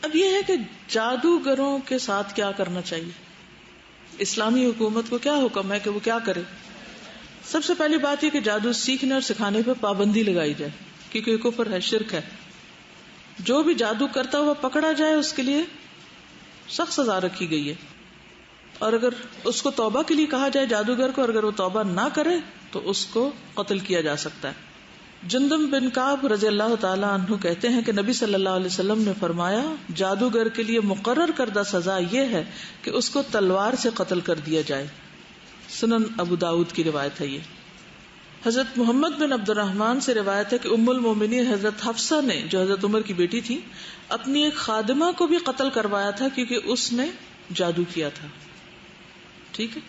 اب یہ ہے کہ جادوگروں کے ساتھ کیا کرنا چاہیے. اسلامی حکومت کو کیا حکم ہے کہ وہ کیا کرے؟ سب سے پہلی بات یہ کہ جادو سیکھنے اور سکھانے پہ پابندی لگائی جائے، کیونکہ یہ کفر ہے، شرک ہے. جو بھی جادو کرتا ہوا پکڑا جائے اس کے لیے سخت سزا رکھی گئی ہے. اور اگر اس کو توبہ کے لیے کہا جائے جادوگر کو، اور اگر وہ توبہ نہ کرے تو اس کو قتل کیا جا سکتا ہے. جندب بن کعب رضی اللہ تعالی عنہ کہتے ہیں کہ نبی صلی اللہ علیہ وسلم نے فرمایا، جادوگر کے لیے مقرر کردہ سزا یہ ہے کہ اس کو تلوار سے قتل کر دیا جائے. سنن ابو داؤد کی روایت ہے. یہ حضرت محمد بن عبد الرحمن سے روایت ہے کہ ام المومنین حضرت حفصہ نے، جو حضرت عمر کی بیٹی تھی، اپنی ایک خادمہ کو بھی قتل کروایا تھا کیونکہ اس نے جادو کیا تھا. ٹھیک ہے،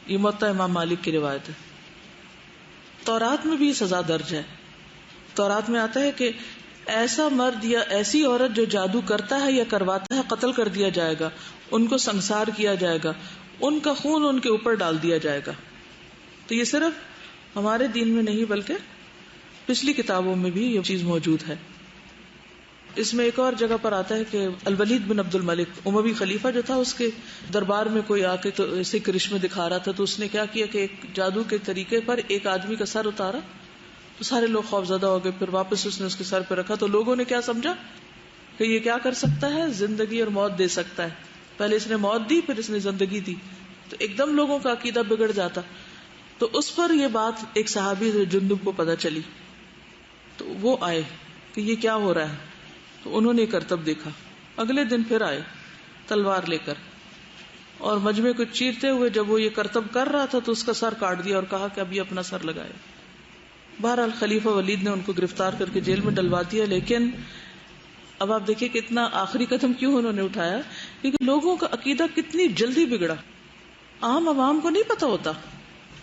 یہ موطا امام مالک کی روایت ہے. تورات میں بھی یہ سزا درج ہے. تورات میں آتا ہے کہ ایسا مرد یا ایسی عورت جو جادو کرتا ہے یا کرواتا ہے قتل کر دیا جائے گا، ان کو سنسار کیا جائے گا، ان کا خون ان کے اوپر ڈال دیا جائے گا. تو یہ صرف ہمارے دین میں نہیں بلکہ پچھلی کتابوں میں بھی یہ چیز موجود ہے. اس میں ایک اور جگہ پر آتا ہے کہ الولید بن عبد الملک اموی خلیفہ جو تھا، اس کے دربار میں کوئی آ کے تو ایسے کرشمے دکھا رہا تھا، تو اس نے کیا کیا کہ ایک جادو کے طریقے پر ایک آدمی کا سر اتارا تو سارے لوگ خوفزدہ ہو گئے. پھر واپس اس نے اس کے سر پہ رکھا تو لوگوں نے کیا سمجھا کہ یہ کیا کر سکتا ہے، زندگی اور موت دے سکتا ہے. پہلے اس نے موت دی، پھر اس نے زندگی دی، تو ایک دم لوگوں کا عقیدہ بگڑ جاتا. تو اس پر یہ بات ایک صحابی جندب کو پتہ چلی، تو وہ آئے کہ یہ کیا ہو رہا ہے. تو انہوں نے کرتب دیکھا. اگلے دن پھر آئے تلوار لے کر، اور مجمع کو چیرتے ہوئے جب وہ یہ کرتب کر رہا تھا تو اس کا سر کاٹ دیا اور کہا کہ اب یہ اپنا سر لگائے. بہرحال خلیفہ ولید نے ان کو گرفتار کر کے جیل میں ڈلوا دیا. لیکن اب آپ دیکھیں کہ اتنا آخری قدم کیوں انہوں نے اٹھایا، کیونکہ لوگوں کا عقیدہ کتنی جلدی بگڑا. عام عوام کو نہیں پتا ہوتا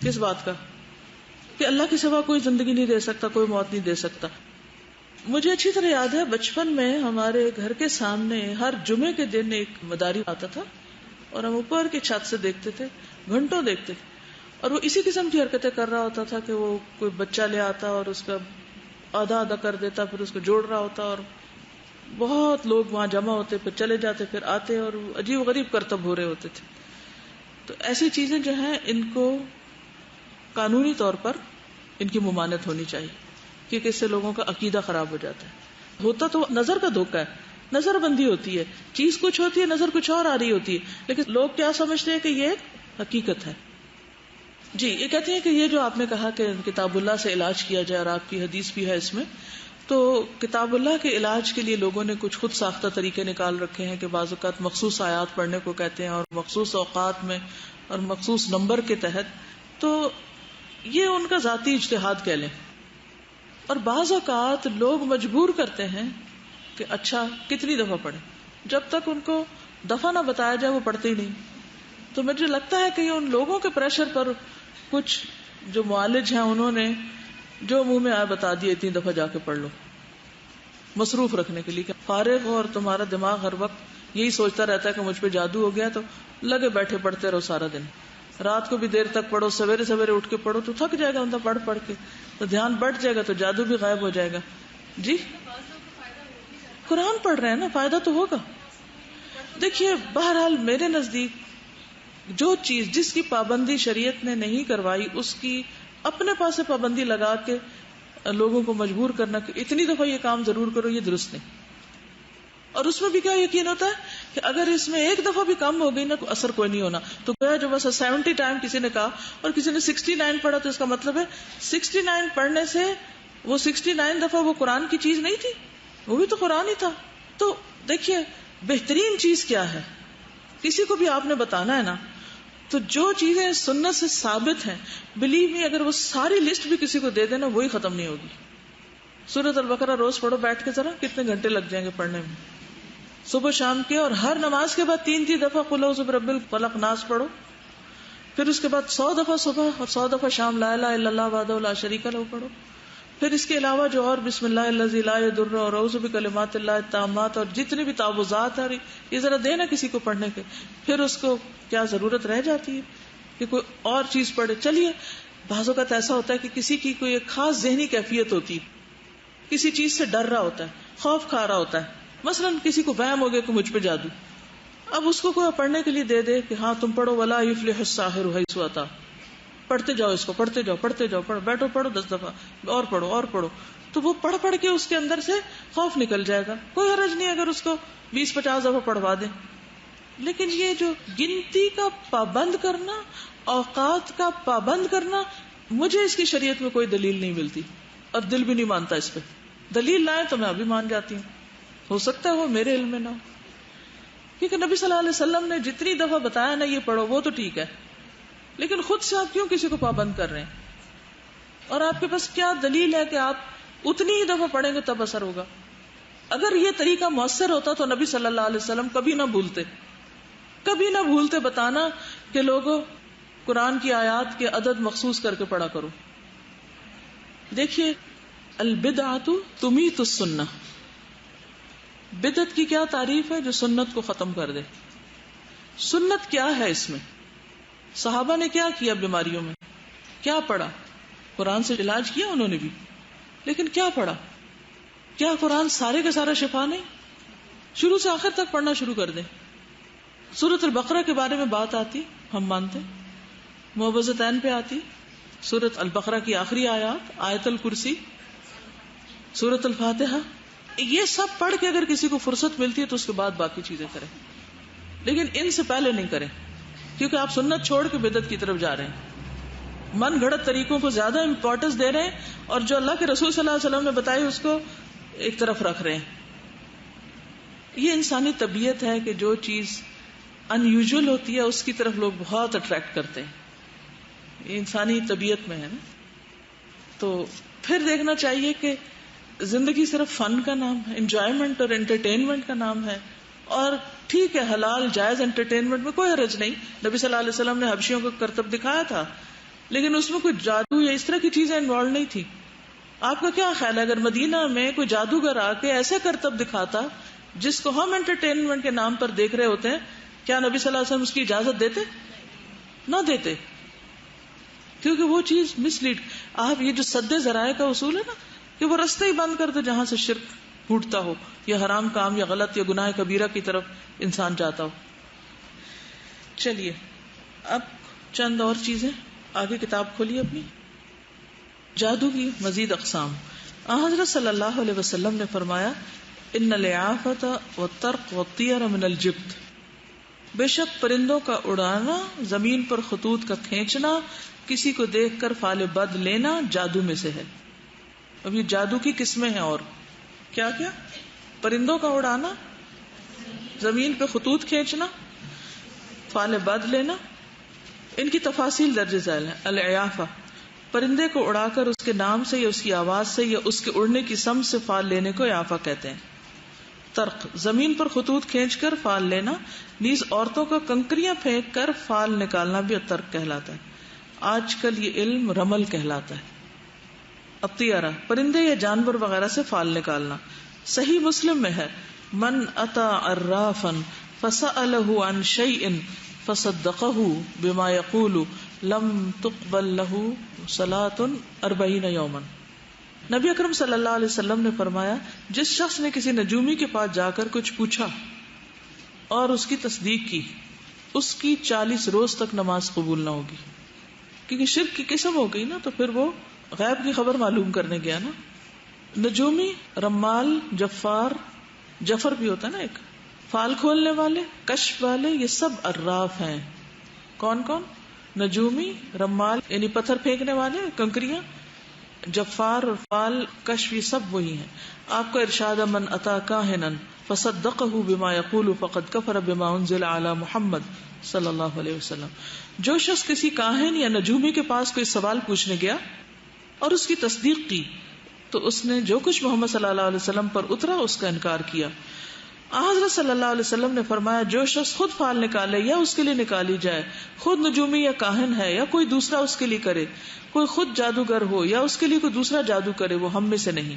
کس بات کا کہ اللہ کے سوا کوئی زندگی نہیں دے سکتا، کوئی موت نہیں دے سکتا. مجھے اچھی طرح یاد ہے بچپن میں ہمارے گھر کے سامنے ہر جمعے کے دن ایک مداری آتا تھا اور ہم اوپر کی چھت سے دیکھتے تھے، گھنٹوں دیکھتے تھے، اور وہ اسی قسم کی حرکتیں کر رہا ہوتا تھا کہ وہ کوئی بچہ لے آتا اور اس کا آدھا آدھا کر دیتا، پھر اس کو جوڑ رہا ہوتا، اور بہت لوگ وہاں جمع ہوتے، پھر چلے جاتے، پھر آتے، اور عجیب و غریب کرتب ہو رہے ہوتے تھے. تو ایسی چیزیں جو ہیں ان کو قانونی طور پر ان کی ممانعت ہونی چاہیے، کیونکہ اس سے لوگوں کا عقیدہ خراب ہو جاتا ہے. ہوتا تو نظر کا دھوکہ ہے، نظر بندی ہوتی ہے، چیز کچھ ہوتی ہے، نظر کچھ اور آ رہی ہوتی ہے، لیکن لوگ کیا سمجھتے ہیں کہ یہ ایک حقیقت ہے. جی یہ کہتے ہیں کہ یہ جو آپ نے کہا کہ کتاب اللہ سے علاج کیا جائے، اور آپ کی حدیث بھی ہے اس میں، تو کتاب اللہ کے علاج کے لیے لوگوں نے کچھ خود ساختہ طریقے نکال رکھے ہیں کہ بعض اوقات مخصوص آیات پڑھنے کو کہتے ہیں اور مخصوص اوقات میں اور مخصوص نمبر کے تحت. تو یہ ان کا ذاتی اجتہاد کہہ لیں. اور بعض اوقات لوگ مجبور کرتے ہیں کہ اچھا کتنی دفعہ پڑھیں، جب تک ان کو دفعہ نہ بتایا جائے وہ پڑھتے ہی نہیں. تو مجھے لگتا ہے کہ یہ ان لوگوں کے پریشر پر کچھ جو معالج ہیں انہوں نے جو منہ میں آئے بتا دیا اتنی دفعہ جا کے پڑھ لو، مصروف رکھنے کے لیے کہ فارغ ہو اور تمہارا دماغ ہر وقت یہی سوچتا رہتا ہے کہ مجھ پہ جادو ہو گیا، تو لگے بیٹھے پڑھتے رہو سارا دن. رات کو بھی دیر تک پڑھو، سویرے سویرے اٹھ کے پڑھو، تو تھک جائے گا اندر پڑھ پڑھ کے، تو دھیان بڑھ جائے گا، تو جادو بھی غائب ہو جائے گا. جی قرآن پڑھ رہے ہیں نا، فائدہ تو ہوگا. دیکھیے بہرحال میرے نزدیک جو چیز جس کی پابندی شریعت نے نہیں کروائی اس کی اپنے پاس سے پابندی لگا کے لوگوں کو مجبور کرنا کہ اتنی دفعہ یہ کام ضرور کرو، یہ درست نہیں. اور اس میں بھی کیا یقین ہوتا ہے کہ اگر اس میں ایک دفعہ بھی کم ہو گئی نا، اثر کوئی نہیں ہونا. تو گویا جو بس 70 ٹائم کسی نے کہا اور کسی نے 69 پڑھا، تو اس کا مطلب ہے 69 پڑھنے سے وہ 69 دفعہ وہ قرآن کی چیز نہیں تھی، وہ بھی تو قرآن ہی تھا. تو دیکھیے بہترین چیز کیا ہے، کسی کو بھی آپ نے بتانا ہے نا، تو جو چیزیں سنت سے ثابت ہیں، بلیو می اگر وہ ساری لسٹ بھی کسی کو دے دینا وہی ختم نہیں ہوگی. سورۃ البقرہ روز پڑھو بیٹھ کے، ذرا کتنے گھنٹے لگ جائیں گے پڑھنے میں، صبح شام کے. اور ہر نماز کے بعد 3 دفعہ قل اعوذ برب الفلق ناس پڑھو. پھر اس کے بعد 100 دفعہ صبح اور 100 دفعہ شام لا الہ الا اللہ وحدہ لا شریک لہ پڑھو. پھر اس کے علاوہ جو اور بسم اللہ الذی لا یضر اور اعوذ بکلمات اللہ التامات اور جتنی بھی تعوذات ہیں، یہ ذرا دینا کسی کو پڑھنے کے. پھر اس کو کیا ضرورت رہ جاتی ہے کہ کوئی اور چیز پڑھے. چلیے بعض اوقات ایسا ہوتا ہے کہ کسی کی کوئی ایک خاص ذہنی کیفیت ہوتی ہے، کسی چیز سے ڈر رہا ہوتا ہے، خوف کھا رہا ہوتا ہے، مثلا کسی کو وہم ہو گیا کہ مجھ پہ جادو، اب اس کو کوئی پڑھنے کے لیے دے دے کہ ہاں تم پڑھو ولا یفلح الساحر حیث اتی، پڑھتے جاؤ اس کو، پڑھتے جاؤ، بیٹھو پڑھو 10 دفعہ اور پڑھو، تو وہ پڑھ پڑھ کے اس کے اندر سے خوف نکل جائے گا. کوئی حرج نہیں اگر اس کو 20-50 دفعہ پڑھوا دیں. لیکن یہ جو گنتی کا پابند کرنا، اوقات کا پابند کرنا، مجھے اس کی شریعت میں کوئی دلیل نہیں ملتی اور دل بھی نہیں مانتا اس پہ. دلیل لائیں تو میں ابھی مان جاتی ہوں، ہو سکتا ہے وہ میرے علم میں نہ ہو، کیونکہ نبی صلی اللہ علیہ وسلم نے جتنی دفعہ بتایا نا یہ پڑھو وہ تو ٹھیک ہے، لیکن خود سے آپ کیوں کسی کو پابند کر رہے ہیں؟ اور آپ کے پاس کیا دلیل ہے کہ آپ اتنی ہی دفعہ پڑھیں گے تب اثر ہوگا؟ اگر یہ طریقہ مؤثر ہوتا تو نبی صلی اللہ علیہ وسلم کبھی نہ بھولتے بتانا کہ لوگوں قرآن کی آیات کے عدد مخصوص کر کے پڑھا کرو. دیکھیے البدعۃ تمیت السنہ، بدعت کی کیا تعریف ہے؟ جو سنت کو ختم کر دے. سنت کیا ہے اس میں؟ صحابہ نے کیا کیا بیماریوں میں؟ کیا پڑھا؟ قرآن سے علاج کیا انہوں نے بھی، لیکن کیا پڑھا؟ کیا قرآن سارے کا سارا شفا نہیں؟ شروع سے آخر تک پڑھنا شروع کر دیں. سورۃ البقرہ کے بارے میں بات آتی، ہم مانتے، معوذتین پہ آتی، سورۃ البقرہ کی آخری آیات، آیت الکرسی، سورۃ الفاتحہ، یہ سب پڑھ کے اگر کسی کو فرصت ملتی ہے تو اس کے بعد باقی چیزیں کریں، لیکن ان سے پہلے نہیں کریں، کیونکہ آپ سنت چھوڑ کے بدعت کی طرف جا رہے ہیں، من گھڑت طریقوں کو زیادہ امپورٹنس دے رہے ہیں، اور جو اللہ کے رسول صلی اللہ علیہ وسلم نے بتائی اس کو ایک طرف رکھ رہے ہیں. یہ انسانی طبیعت ہے کہ جو چیز ان یوزول ہوتی ہے اس کی طرف لوگ بہت اٹریکٹ کرتے ہیں، یہ انسانی طبیعت میں ہے نا. تو پھر دیکھنا چاہیے کہ زندگی صرف فن کا نام ہے، انجوائمنٹ اور انٹرٹینمنٹ کا نام ہے، اور ٹھیک ہے حلال جائز انٹرٹینمنٹ میں کوئی حرج نہیں. نبی صلی اللہ علیہ وسلم نے حبشیوں کو کرتب دکھایا تھا، لیکن اس میں کوئی جادو یا اس طرح کی چیزیں انوالو نہیں تھی. آپ کا کیا خیال ہے اگر مدینہ میں کوئی جادوگر آ کے ایسے کرتب دکھاتا جس کو ہم انٹرٹینمنٹ کے نام پر دیکھ رہے ہوتے ہیں، کیا نبی صلی اللہ علیہ وسلم اس کی اجازت دیتے؟ نہ دیتے، کیونکہ وہ چیز مس لیڈ. آپ یہ جو سد ذرائع کا اصول ہے نا کہ وہ رستے ہی بند کر دو جہاں سے شرک پھوٹتا ہو یا حرام کام یا غلط یا گناہ کبیرہ کی طرف انسان جاتا ہو. چلیے اب چند اور چیزیں آگے کتاب کھولیے اپنی. جادو کی مزید اقسام. حضرت صلی اللہ علیہ وسلم نے فرمایا ان العافۃ والطرق والطیر من الجبت، بے شک پرندوں کا اڑانا، زمین پر خطوط کا کھینچنا، کسی کو دیکھ کر فال بد لینا جادو میں سے ہے. اب یہ جادو کی قسمیں ہیں، اور کیا کیا؟ پرندوں کا اڑانا، زمین پہ خطوط کھینچنا، فال بد لینا. ان کی تفاصیل درج ذیل ہیں. العیافہ، پرندے کو اڑا کر اس کے نام سے یا اس کی آواز سے یا اس کے اڑنے کی سمت سے فال لینے کو عیافہ کہتے ہیں. طرق، زمین پر خطوط کھینچ کر فال لینا، نیز عورتوں کا کنکریاں پھینک کر فال نکالنا بھی طرق کہلاتا ہے. آج کل یہ علم رمل کہلاتا ہے. الطیرہ، پرندے یا جانور وغیرہ سے فال نکالنا. صحیح مسلم میں ہے من اتا عرافا فسألہ عن شیء فصدقہ بما یقول لم تقبل له صلاۃ 40 یوما. نبی اکرم صلی اللہ علیہ وسلم نے فرمایا جس شخص نے کسی نجومی کے پاس جا کر کچھ پوچھا اور اس کی تصدیق کی، اس کی 40 روز تک نماز قبول نہ ہوگی. کیونکہ شرک کی قسم ہو گئی نا، تو پھر وہ غیب کی خبر معلوم کرنے گیا نا. نجومی، رمال، جفار، جفر بھی ہوتا ہے نا ایک، فال کھولنے والے، کشف والے، یہ سب عراف ہیں. کون کون؟ نجومی، رمال یعنی پتھر پھینکنے والے، کنکریاں، جفار اور فال کشف، یہ سب وہی ہیں. آپ کا ارشاد من اتا کاہنا فصدقہ بما یقول فقد کفر بما انزل علی محمد صلی اللہ علیہ وسلم. جو شخص کسی کاہن یا نجومی کے پاس کوئی سوال پوچھنے گیا اور اس کی تصدیق کی تو اس نے جو کچھ محمد صلی اللہ علیہ وسلم پر اترا اس کا انکار کیا. حضرت صلی اللہ علیہ وسلم نے فرمایا جو شخص خود فال نکالے یا اس کے لیے نکالی جائے، خود نجومی یا کاہن ہے یا کوئی دوسرا اس کے لیے کرے، کوئی خود جادوگر ہو یا اس کے لیے کوئی دوسرا جادو کرے، وہ ہم میں سے نہیں.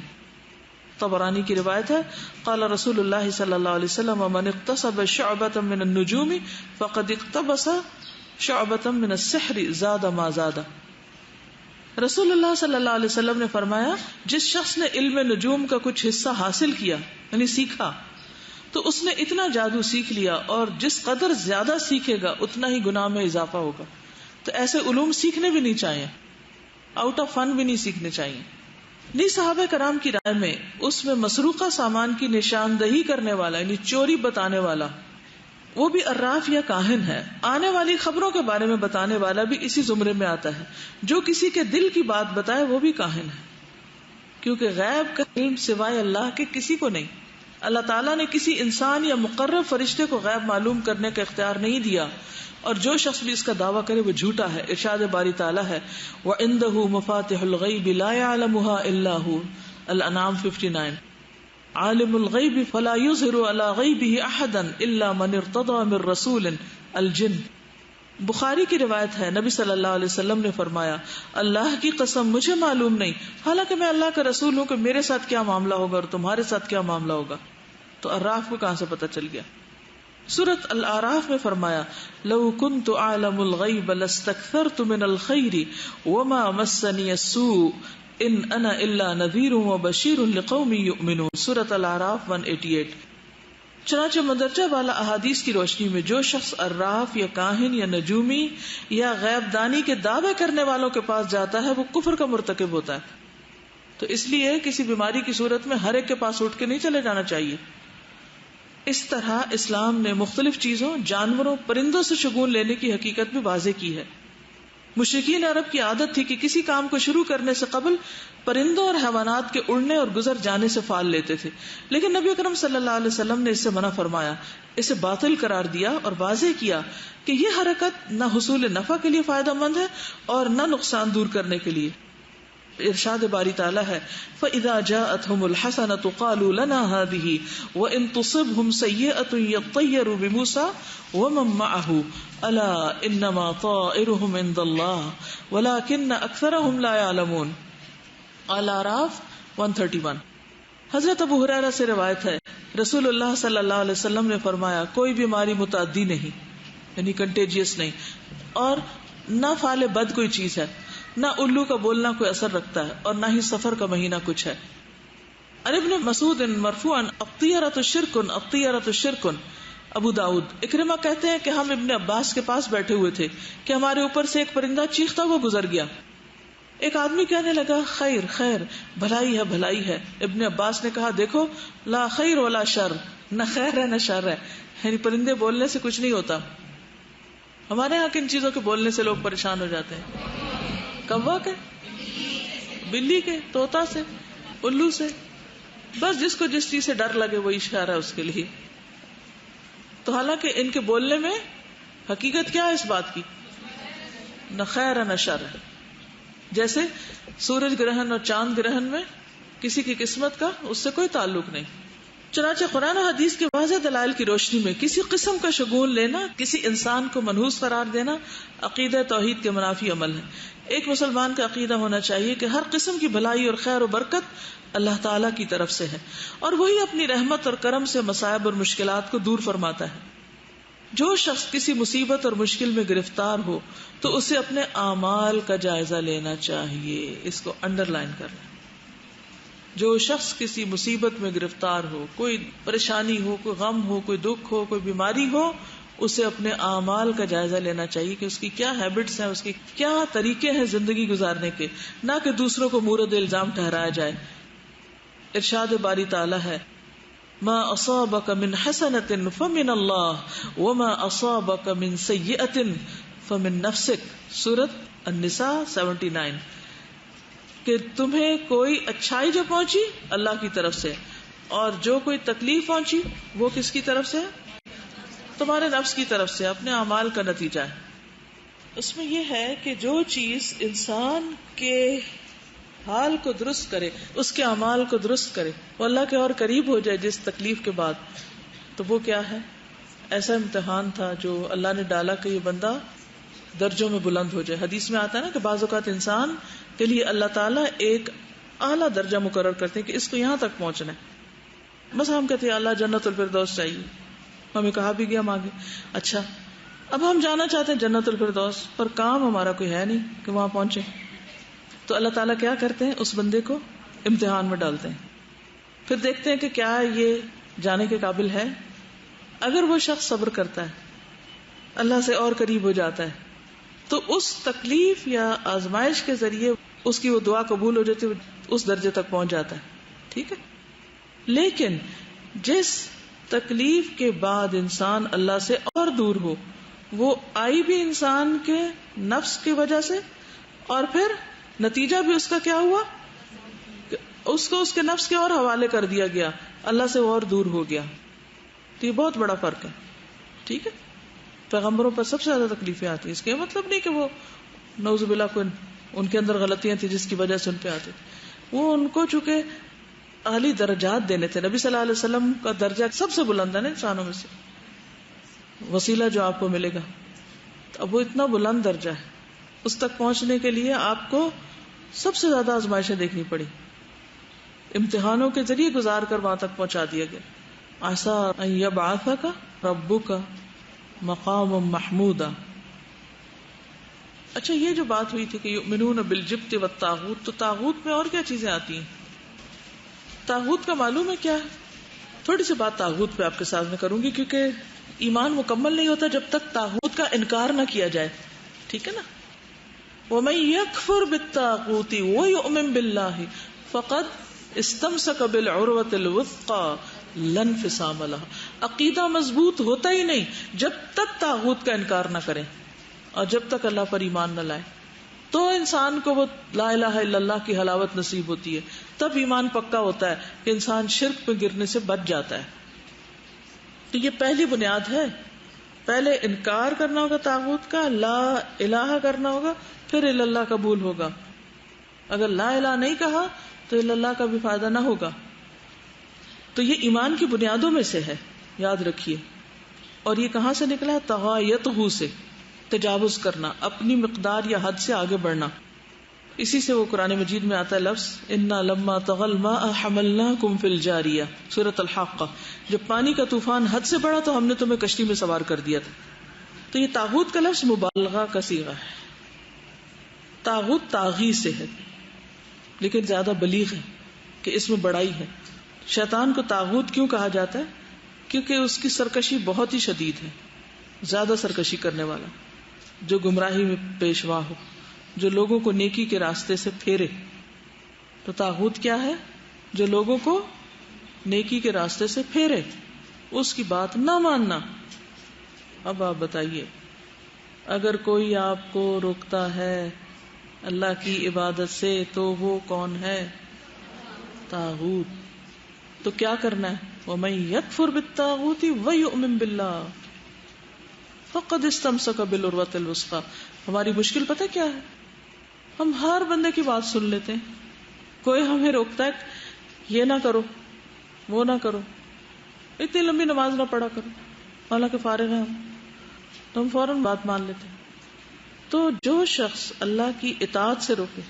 طبرانی کی روایت ہے قال رسول اللہ صلی اللہ علیہ وسلم من اقتصب شعبۃ من النجوم فقد اقتبس شعبۃ من السحر زاد ما زاد. رسول اللہ صلی اللہ علیہ وسلم نے فرمایا جس شخص نے علم نجوم کا کچھ حصہ حاصل کیا یعنی سیکھا تو اس نے اتنا جادو سیکھ لیا، اور جس قدر زیادہ سیکھے گا اتنا ہی گناہ میں اضافہ ہوگا. تو ایسے علوم سیکھنے بھی نہیں چاہیے، آؤٹ آف فن بھی نہیں سیکھنے چاہیے. نہیں، صحابہ کرام کی رائے میں اس میں مسروقہ سامان کی نشاندہی کرنے والا یعنی چوری بتانے والا وہ بھی عراف یا کاہن ہے. آنے والی خبروں کے بارے میں بتانے والا بھی اسی زمرے میں آتا ہے. جو کسی کے دل کی بات بتائے وہ بھی کاہن ہے، کیونکہ غیب کا علم سوائے اللہ کے کسی کو نہیں. اللہ تعالیٰ نے کسی انسان یا مقرب فرشتے کو غیب معلوم کرنے کا اختیار نہیں دیا، اور جو شخص بھی اس کا دعویٰ کرے وہ جھوٹا ہے. ارشاد باری تعالیٰ ہے وَعِندَهُ مَفَاتِحُ الْغَيْبِ لَا يَعْلَمُهَا إِلَّا هُوَ. الانعام 59. عالم الغیب فلا یظہر علی غیبہ احدا الا من ارتضی من رسول. الجن. بخاری کی روایت ہے، نبی صلی اللہ علیہ وسلم نے فرمایا اللہ کی قسم مجھے معلوم نہیں، حالانکہ میں اللہ کا رسول ہوں، کہ میرے ساتھ کیا معاملہ ہوگا اور تمہارے ساتھ کیا معاملہ ہوگا. تو اعراف کو کہاں سے پتہ چل گیا؟ سورۃ الاعراف میں فرمایا لو کنت اعلم الغیب لاستکثرت من الخیر وما مسنی السوء ان انا الا نذیر وبشیر لقوم یؤمنون. سورۃ الاعراف 188. چنانچہ مندرجہ والا احادیث کی روشنی میں جو شخص عراف یا کاہن یا نجومی یا غیب دانی کے دعوے کرنے والوں کے پاس جاتا ہے وہ کفر کا مرتکب ہوتا ہے. تو اس لیے کسی بیماری کی صورت میں ہر ایک کے پاس اٹھ کے نہیں چلے جانا چاہیے. اس طرح اسلام نے مختلف چیزوں، جانوروں، پرندوں سے شگون لینے کی حقیقت بھی واضح کی ہے. مشرکین عرب کی عادت تھی کہ کسی کام کو شروع کرنے سے قبل پرندوں اور حیوانات کے اڑنے اور گزر جانے سے فال لیتے تھے، لیکن نبی اکرم صلی اللہ علیہ وسلم نے اس سے منع فرمایا، اسے باطل قرار دیا اور واضح کیا کہ یہ حرکت نہ حصول نفع کے لیے فائدہ مند ہے اور نہ نقصان دور کرنے کے لیے. ارشاد باری تعالیٰ ہے فَإِذَا جَاءَتْهُمُ الْحَسَنَةُ قَالُوا لَنَا هَذِهِ وَإِن تُصِبْهُمْ سَيِّئَةٌ يَطَّيَّرُوا بِمُوسَىٰ وَمَن مَّعَهُ أَلَا إِنَّمَا طَائِرُهُمْ عِندَ اللَّهِ وَلَٰكِنَّ أَكْثَرَهُمْ لَا يَعْلَمُونَ. الاعراف 131. حضرت ابو ہریرہ سے روایت ہے رسول اللہ صلی اللہ علیہ وسلم نے فرمایا کوئی بیماری متعدی نہیں یعنی کنٹیجیس نہیں، اور نہ فعل بد کوئی چیز ہے، نہ الو کا بولنا کوئی اثر رکھتا ہے، اور نہ ہی سفر کا مہینہ کچھ ہے. عن ابن مسعود مرفوعا الطیرۃ شرک الطیرۃ شرک. ابو داؤد. اکرمہ کہتے ہیں کہ ہم ابن عباس کے پاس بیٹھے ہوئے تھے کہ ہمارے اوپر سے ایک پرندہ چیختا ہوا گزر گیا. ایک آدمی کہنے لگا خیر خیر، بھلائی ہے بھلائی ہے. ابن عباس نے کہا دیکھو لا خیر ولا شر، نہ خیر ہے نہ شر ہے، یعنی پرندے بولنے سے کچھ نہیں ہوتا. ہمارے یہاں کن چیزوں کے بولنے سے لوگ پریشان ہو جاتے ہیں؟ کوا کے، بلی کے، طوطا سے، الو سے. بس جس کو جس چیز سے ڈر لگے وہی اشارہ ہے اس کے لیے. تو حالانکہ ان کے بولنے میں حقیقت کیا ہے اس بات کی؟ نہ خیر ہے نہ شر ہے. جیسے سورج گرہن اور چاند گرہن میں کسی کی قسمت کا اس سے کوئی تعلق نہیں. چنانچہ قرآن و حدیث کے واضح دلائل کی روشنی میں کسی قسم کا شگون لینا، کسی انسان کو منحوس قرار دینا عقیدہ توحید کے منافی عمل ہے. ایک مسلمان کا عقیدہ ہونا چاہیے کہ ہر قسم کی بھلائی اور خیر و برکت اللہ تعالیٰ کی طرف سے ہے، اور وہی اپنی رحمت اور کرم سے مصائب اور مشکلات کو دور فرماتا ہے. جو شخص کسی مصیبت اور مشکل میں گرفتار ہو تو اسے اپنے اعمال کا جائزہ لینا چاہیے. اس کو انڈر لائن کرنا. جو شخص کسی مصیبت میں گرفتار ہو، کوئی پریشانی ہو، کوئی غم ہو، کوئی دکھ ہو، کوئی بیماری ہو، اسے اپنے اعمال کا جائزہ لینا چاہیے کہ اس کی کیا ہیبٹس ہیں، اس کی کیا طریقے ہیں زندگی گزارنے کے، نہ کہ دوسروں کو مورد الزام ٹھہرایا جائے. ارشاد باری تعالیٰ ہے ما اصابک من حسنۃ فمن اللہ وما اصابک من سیئۃ فمن نفسک. سورۃ النساء 79. کہ تمہیں کوئی اچھائی جو پہنچی اللہ کی طرف سے، اور جو کوئی تکلیف پہنچی وہ کس کی طرف سے؟ تمہارے نفس کی طرف سے، اپنے اعمال کا نتیجہ ہے. اس میں یہ ہے کہ جو چیز انسان کے حال کو درست کرے، اس کے اعمال کو درست کرے، وہ اللہ کے اور قریب ہو جائے جس تکلیف کے بعد، تو وہ کیا ہے؟ ایسا امتحان تھا جو اللہ نے ڈالا کہ یہ بندہ درجوں میں بلند ہو جائے. حدیث میں آتا ہے نا کہ بعض اوقات انسان کے لیے اللہ تعالیٰ ایک اعلیٰ درجہ مقرر کرتے ہیں کہ اس کو یہاں تک پہنچنا ہے. بس ہم کہتے ہیں اللہ جنت الفردوس چاہیے، ہمیں کہا بھی گیا مانگے. اچھا اب ہم جانا چاہتے ہیں جنت الفردوس، پر کام ہمارا کوئی ہے نہیں کہ وہاں پہنچے. تو اللہ تعالیٰ کیا کرتے ہیں؟ اس بندے کو امتحان میں ڈالتے ہیں، پھر دیکھتے ہیں کہ کیا یہ جانے کے قابل ہے اگر وہ شخص صبر کرتا ہے، اللہ سے اور قریب ہو جاتا ہے، تو اس تکلیف یا آزمائش کے ذریعے اس کی وہ دعا قبول ہو جاتی ہے، اس درجے تک پہنچ جاتا ہے. ٹھیک ہے. لیکن جس تکلیف کے بعد انسان اللہ سے اور دور ہو، وہ آئی بھی انسان کے نفس کی وجہ سے، اور پھر نتیجہ بھی اس کا کیا ہوا، اس کو اس کے نفس کے اور حوالے کر دیا گیا، اللہ سے وہ اور دور ہو گیا. تو یہ بہت بڑا فرق ہے. ٹھیک ہے. پیغمبروں پر سب سے زیادہ تکلیفیں آتی ہیں. اس کا مطلب نہیں کہ وہ نعوذ باللہ کو ان کے اندر غلطیاں تھیں جس کی وجہ سے ان پہ آتے، وہ ان کو چونکہ اعلی درجات دینے تھے. نبی صلی اللہ علیہ وسلم کا درجہ سب سے بلند ہے نا انسانوں میں سے، وسیلہ جو آپ کو ملے گا. اب وہ اتنا بلند درجہ ہے، اس تک پہنچنے کے لیے آپ کو سب سے زیادہ آزمائشیں دیکھنی پڑی، امتحانوں کے ذریعے گزار کر وہاں تک پہنچا دیا گیا. عسیٰ ان یبعثک ربک مقام محمودا. اچھا، یہ جو بات ہوئی تھی کہ یؤمنون بالجبت والطاغوت، تو طاغوت میں اور کیا چیزیں آتی ہیں؟ طاغوت کا معلوم ہے کیا ہے؟ تھوڑی سی بات طاغوت پہ آپ کے ساتھ میں کروں گی، کیونکہ ایمان مکمل نہیں ہوتا جب تک طاغوت کا انکار نہ کیا جائے. ٹھیک ہے نا. وَمَن يَكْفُرْ بِالطَّاغُوتِ وَيُؤْمِن بِاللَّهِ فَقَدْ اسْتَمْسَكَ بِالْعُرْوَةِ الْوُثْقَى لَا انفصام لَهَا. عقیدہ مضبوط ہوتا ہی نہیں جب تک طاغوت کا انکار نہ کریں اور جب تک اللہ پر ایمان نہ لائیں. تو انسان کو وہ لا الہ الا اللہ کی حلاوت نصیب ہوتی ہے، تب ایمان پکا ہوتا ہے کہ انسان شرک پہ گرنے سے بچ جاتا ہے. تو یہ پہلی بنیاد ہے. پہلے انکار کرنا ہوگا طاغوت کا، لا الہ کرنا ہوگا، پھر الا اللہ قبول ہوگا. اگر لا الہ نہیں کہا تو الا اللہ کا بھی فائدہ نہ ہوگا. تو یہ ایمان کی بنیادوں میں سے ہے، یاد رکھیے. اور یہ کہاں سے نکلا ہے؟ تغایتہ سے، تجاوز کرنا، اپنی مقدار یا حد سے آگے بڑھنا. اسی سے وہ قرآن مجید میں آتا ہے لفظ انا لما طغى الماء حملناكم في الجاریہ، سورۃ الحاقہ. جب پانی کا طوفان حد سے بڑھا تو ہم نے تمہیں کشتی میں سوار کر دیا تھا. تو یہ طاغوت کا لفظ مبالغہ کا صیغہ ہے. طاغوت طاغی سے ہے لیکن زیادہ بلیغ ہے کہ اس میں بڑائی ہے. شیطان کو طاغوت کیوں کہا جاتا ہے؟ کیونکہ اس کی سرکشی بہت ہی شدید ہے، زیادہ سرکشی کرنے والا، جو گمراہی میں پیشوا ہو، جو لوگوں کو نیکی کے راستے سے پھیرے. تو طاغوت کیا ہے؟ جو لوگوں کو نیکی کے راستے سے پھیرے، اس کی بات نہ ماننا. اب آپ بتائیے، اگر کوئی آپ کو روکتا ہے اللہ کی عبادت سے تو وہ کون ہے؟ طاغوت. تو کیا کرنا ہے؟ وَمَن يَكْفُرْ بِالطَّاغُوتِ وَيُؤْمِن بِاللَّهِ فَقَدْ اسْتَمْسَكَ بِالْعُرْوَةِ الْوُثْقَى. ہماری مشکل پتہ کیا ہے؟ ہم ہر بندے کی بات سن لیتے ہیں. کوئی ہمیں روکتا ہے یہ نہ کرو، وہ نہ کرو، اتنی لمبی نماز نہ پڑھا کرو، حالانکہ فارغ ہیں ہم، تو ہم فوراً بات مان لیتے ہیں. تو جو شخص اللہ کی اطاعت سے روکے،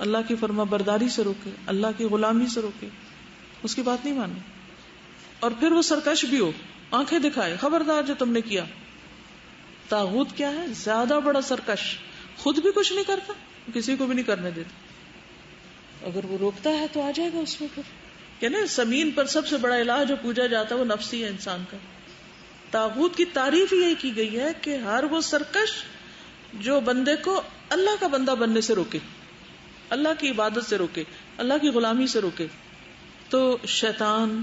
اللہ کی فرما برداری سے روکے، اللہ کی غلامی سے روکے، اس کی بات نہیں ماننی. اور پھر وہ سرکش بھی ہو، آنکھیں دکھائے، خبردار جو تم نے کیا. طاغوت کیا ہے؟ زیادہ بڑا سرکش، خود بھی کچھ نہیں کرتا، کسی کو بھی نہیں کرنے دیتا. اگر وہ روکتا ہے تو آ جائے گا اس میں. پھر کہنا زمین پر سب سے بڑا الہ جو پوجا جاتا ہے وہ نفسی ہے انسان کا. طاغوت کی تعریف یہی کی گئی ہے کہ ہر وہ سرکش جو بندے کو اللہ کا بندہ بننے سے روکے، اللہ کی عبادت سے روکے، اللہ کی غلامی سے روکے. تو شیطان،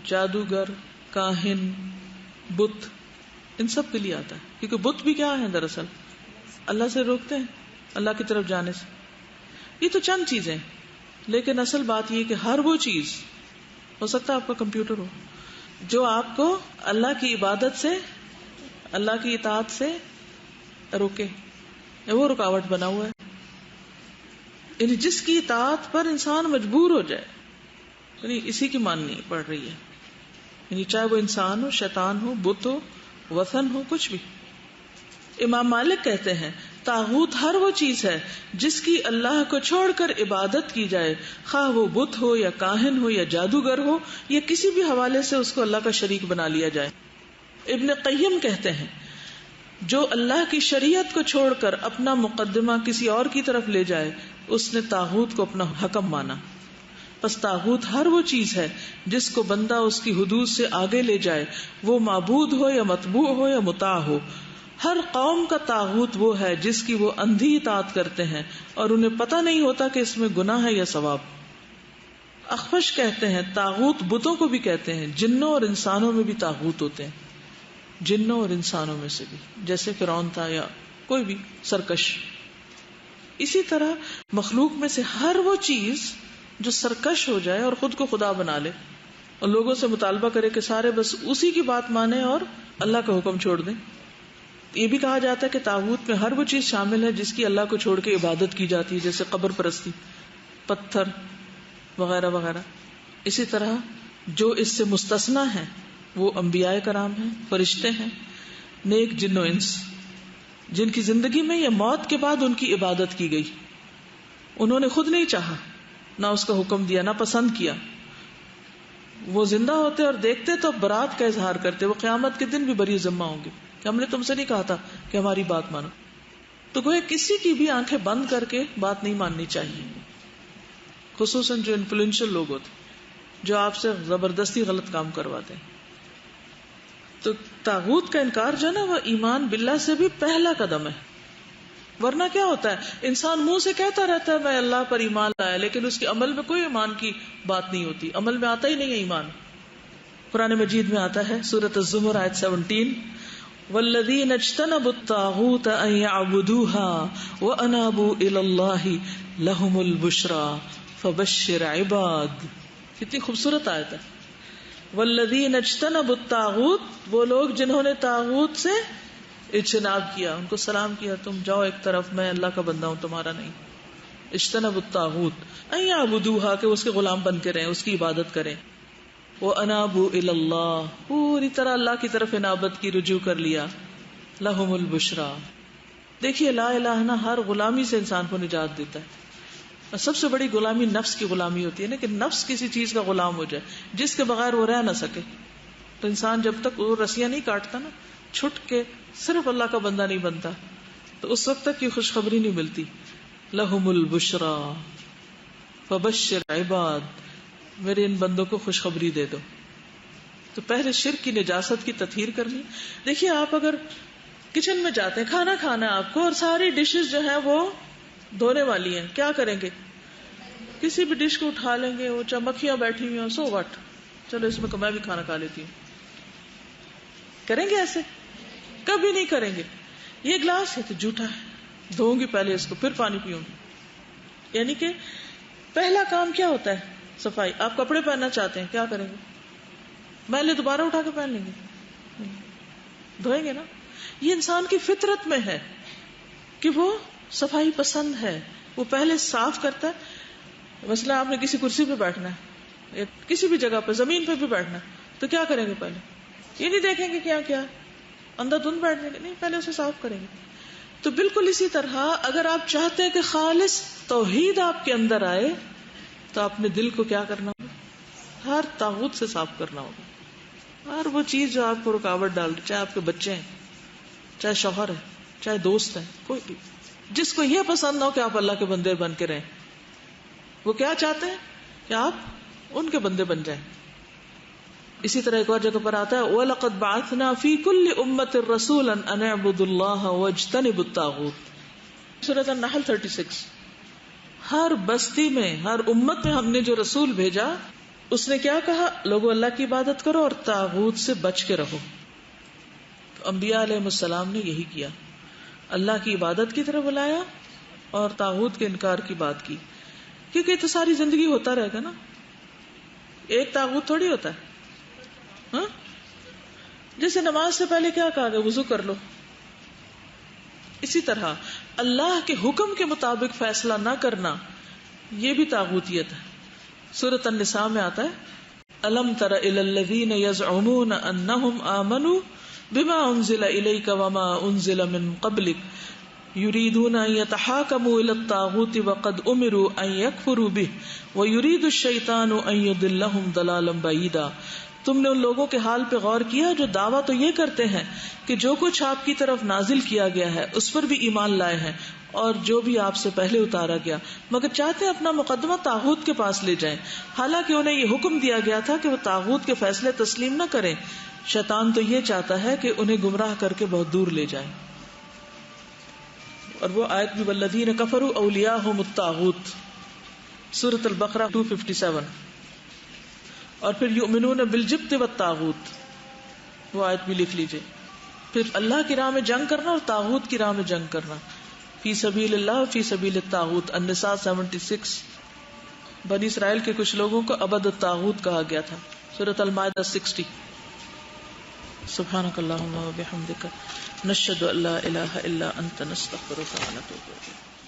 جادوگر، کاہن، بت، ان سب کے لیے آتا ہے. کیونکہ بت بھی کیا ہے دراصل؟ اللہ سے روکتے ہیں، اللہ کی طرف جانے سے. یہ تو چند چیزیں، لیکن اصل بات یہ کہ ہر وہ چیز، ہو سکتا ہے آپ کا کمپیوٹر ہو، جو آپ کو اللہ کی عبادت سے، اللہ کی اطاعت سے روکے، وہ رکاوٹ بنا ہوا ہے. یعنی جس کی اطاعت پر انسان مجبور ہو جائے، یعنی اسی کی ماننی پڑ رہی ہے. یعنی چاہے وہ انسان ہو، شیطان ہو، بت ہو، وثن ہو، کچھ بھی. امام مالک کہتے ہیں طاغوت ہر وہ چیز ہے جس کی اللہ کو چھوڑ کر عبادت کی جائے، خواہ وہ بت ہو یا کاہن ہو یا جادوگر ہو، یا کسی بھی حوالے سے اس کو اللہ کا شریک بنا لیا جائے. ابن قیم کہتے ہیں جو اللہ کی شریعت کو چھوڑ کر اپنا مقدمہ کسی اور کی طرف لے جائے، اس نے طاغوت کو اپنا حکم مانا. پس طاغوت ہر وہ چیز ہے جس کو بندہ اس کی حدود سے آگے لے جائے، وہ معبود ہو یا متبوع ہو یا مطاع ہو۔ ہر قوم کا طاغوت وہ ہے جس کی وہ اندھی اطاعت کرتے ہیں اور انہیں پتہ نہیں ہوتا کہ اس میں گناہ ہے یا ثواب۔ اخفش کہتے ہیں طاغوت بتوں کو بھی کہتے ہیں، جنوں اور انسانوں میں بھی طاغوت ہوتے ہیں، جنوں اور انسانوں میں سے بھی، جیسے فرعون تھا یا کوئی بھی سرکش۔ اسی طرح مخلوق میں سے ہر وہ چیز جو سرکش ہو جائے اور خود کو خدا بنا لے اور لوگوں سے مطالبہ کرے کہ سارے بس اسی کی بات مانیں اور اللہ کا حکم چھوڑ دیں۔ یہ بھی کہا جاتا ہے کہ طاغوت میں ہر وہ چیز شامل ہے جس کی اللہ کو چھوڑ کے عبادت کی جاتی ہے، جیسے قبر پرستی، پتھر وغیرہ وغیرہ۔ اسی طرح جو اس سے مستثنا ہیں وہ انبیاء کرام ہیں، فرشتے ہیں، نیک جن و انس، جن کی زندگی میں یا موت کے بعد ان کی عبادت کی گئی۔ انہوں نے خود نہیں چاہا، نہ اس کا حکم دیا، نہ پسند کیا۔ وہ زندہ ہوتے اور دیکھتے تو برات کا اظہار کرتے، وہ قیامت کے دن بھی بری ذمہ ہوں گے کہ ہم نے تم سے نہیں کہا تھا کہ ہماری بات مانو۔ تو کوئی کسی کی بھی آنکھیں بند کر کے بات نہیں ماننی چاہیے، خصوصاً جو انفلوئنشل لوگ ہوتے جو آپ سے زبردستی غلط کام کرواتے ہیں۔ تو طاغوت کا انکار جو ہے نا، وہ ایمان باللہ سے بھی پہلا قدم ہے۔ ورنہ کیا ہوتا ہے، انسان منہ سے کہتا رہتا ہے میں اللہ پر ایمان لایا، لیکن اس کے عمل میں کوئی ایمان کی بات نہیں ہوتی، عمل میں آتا ہی نہیں ہے ایمان۔ قرآن مجید میں آتا ہے سورۃ الزمر آیت 17، والذین اجتنبوا الطاغوت ان یعبدوها وانابوا الی اللہ لہم البشری فبشر عباد۔ کتنی خوبصورت آیت ہے، والذین اجتنبوا الطاغوت، وہ لوگ جنہوں نے طاغوت سے اجتناب کیا، ان کو سلام کیا تم جاؤ ایک طرف، میں اللہ کا بندہ ہوں تمہارا نہیں۔ اجتنبوا الطاغوت ان یعبدوها، کہ اس کے غلام بن کے رہیں، اس کی عبادت کریں۔ وانابوا الی اللہ، پوری طرح اللہ کی طرف انابت کی، رجوع کر لیا۔ لہم البشری، دیکھیے لا الہ نہ ہر غلامی سے انسان کو نجات دیتا ہے۔ اور سب سے بڑی غلامی نفس کی غلامی ہوتی ہے نا، کہ نفس کسی چیز کا غلام ہو جائے جس کے بغیر وہ رہ نہ سکے۔ تو انسان جب تک وہ رسیاں نہیں کاٹتا نا، چھٹ کے صرف اللہ کا بندہ نہیں بنتا، تو اس وقت تک یہ خوشخبری نہیں ملتی۔ لہم البشری فبشر عباد، میرے ان بندوں کو خوشخبری دے دو۔ تو پہلے شرک کی نجاست کی تطہیر کرنی۔ دیکھیے آپ اگر کچن میں جاتے ہیں، کھانا کھانا ہے آپ کو، اور ساری ڈشز جو ہیں وہ دھونے والی ہیں، کیا کریں گے؟ کسی بھی ڈش کو اٹھا لیں گے، وہ چاہے مکھیاں بیٹھی ہوئی ہوں، سو واٹ، چلو اس میں میں بھی کھانا کھا لیتی ہوں۔ کریں گے ایسے؟ کبھی نہیں کریں گے۔ یہ گلاس ہے تو جھوٹا ہے، دھوؤں گی پہلے اس کو، پھر پانی پیوں گی۔ یعنی کہ پہلا کام کیا ہوتا ہے؟ صفائی۔ آپ کپڑے پہننا چاہتے ہیں، کیا کریں گے؟ میلے دوبارہ اٹھا کے پہن لیں گے؟ دھوئیں گے نا۔ یہ انسان کی فطرت میں ہے کہ وہ صفائی پسند ہے، وہ پہلے صاف کرتا ہے۔ مثلا آپ نے کسی کرسی پہ بیٹھنا ہے یا کسی بھی جگہ پہ، زمین پہ بھی بیٹھنا ہے، تو کیا کریں گے؟ پہلے یہ نہیں دیکھیں گے کیا کیا اندر دھند بیٹھنے کے، نہیں، پہلے اسے صاف کریں گے۔ تو بالکل اسی طرح اگر آپ چاہتے ہیں کہ خالص توحید آپ کے اندر آئے تو اپنے دل کو کیا کرنا ہوگا؟ ہر طاغوت سے صاف کرنا ہوگا۔ ہر وہ چیز جو آپ کو رکاوٹ ڈال رہی، چاہے آپ کے بچے ہیں، چاہے شوہر ہے، چاہے دوست ہے، کوئی بھی، جس کو یہ پسند نہ ہو کہ آپ اللہ کے بندے بن کے رہیں، وہ کیا چاہتے ہیں کہ آپ ان کے بندے بن جائیں۔ اسی طرح ایک اور جگہ پر آتا ہے وَلَقَدْ بَعَثْنَا فِي كُلِّ أُمَّةٍ رَسُولًا أَنِ اعْبُدُوا اللَّهَ وَاجْتَنِبُوا الطَّاغُوتَ۔ سورۃ النحل 36۔ ہر بستی میں، ہر امت میں ہم نے جو رسول بھیجا، اس نے کیا کہا؟ لوگوں اللہ کی عبادت کرو اور طاغوت سے بچ کے رہو۔ انبیاء علیہ السلام نے یہی کیا، اللہ کی عبادت کی طرف بلایا اور طاغوت کے انکار کی بات کی، کیونکہ یہ تو ساری زندگی ہوتا رہے گا نا، ایک طاغوت تھوڑی ہوتا ہے۔ ہاں، جیسے نماز سے پہلے کیا کہا گیا؟ وضو کر لو۔ اسی طرح اللہ کے حکم کے مطابق فیصلہ نہ کرنا، یہ بھی طاغوتیت ہے۔ سورۃ النساء میں آتا ہے الم تر الی الذین یزعمون انہم آمنوا بما انزل الیک وما انزل من قبلک یریدون ان یتحاکموا الی الطاغوت وقد امروا ان یکفروا به ویرید الشیطان ان یضلهم ضلالا بعیدا۔ تم نے ان لوگوں کے حال پہ غور کیا جو دعویٰ تو یہ کرتے ہیں کہ جو کچھ آپ کی طرف نازل کیا گیا ہے اس پر بھی ایمان لائے ہیں، اور جو بھی آپ سے پہلے اتارا گیا، مگر چاہتے ہیں اپنا مقدمہ طاغوت کے پاس لے جائیں، حالانکہ انہیں یہ حکم دیا گیا تھا کہ وہ طاغوت کے فیصلے تسلیم نہ کریں۔ شیطان تو یہ چاہتا ہے کہ انہیں گمراہ کر کے بہت دور لے جائیں۔ اور وہ آیت بھی والذین کفروا اولیاءہم الطاغوت، سورۃ البقرہ 257۔ اور پھر یؤمنون بالجبت والطاغوت، وہ آیت بھی لکھ لیجئے۔ پھر اللہ کی راہ میں جنگ کرنا اور طاغوت کی راہ میں جنگ کرنا، فی سبیل اللہ فی سبیل الطاغوت، النساء 76۔ بنی اسرائیل کے کچھ لوگوں کو عبد الطاغوت کہا گیا تھا، سورۃ المائدہ 60۔ سبحانک اللہم و بحمدک، نشہد ان لا الہ الا انت، نستغفرک و نتوب الیک۔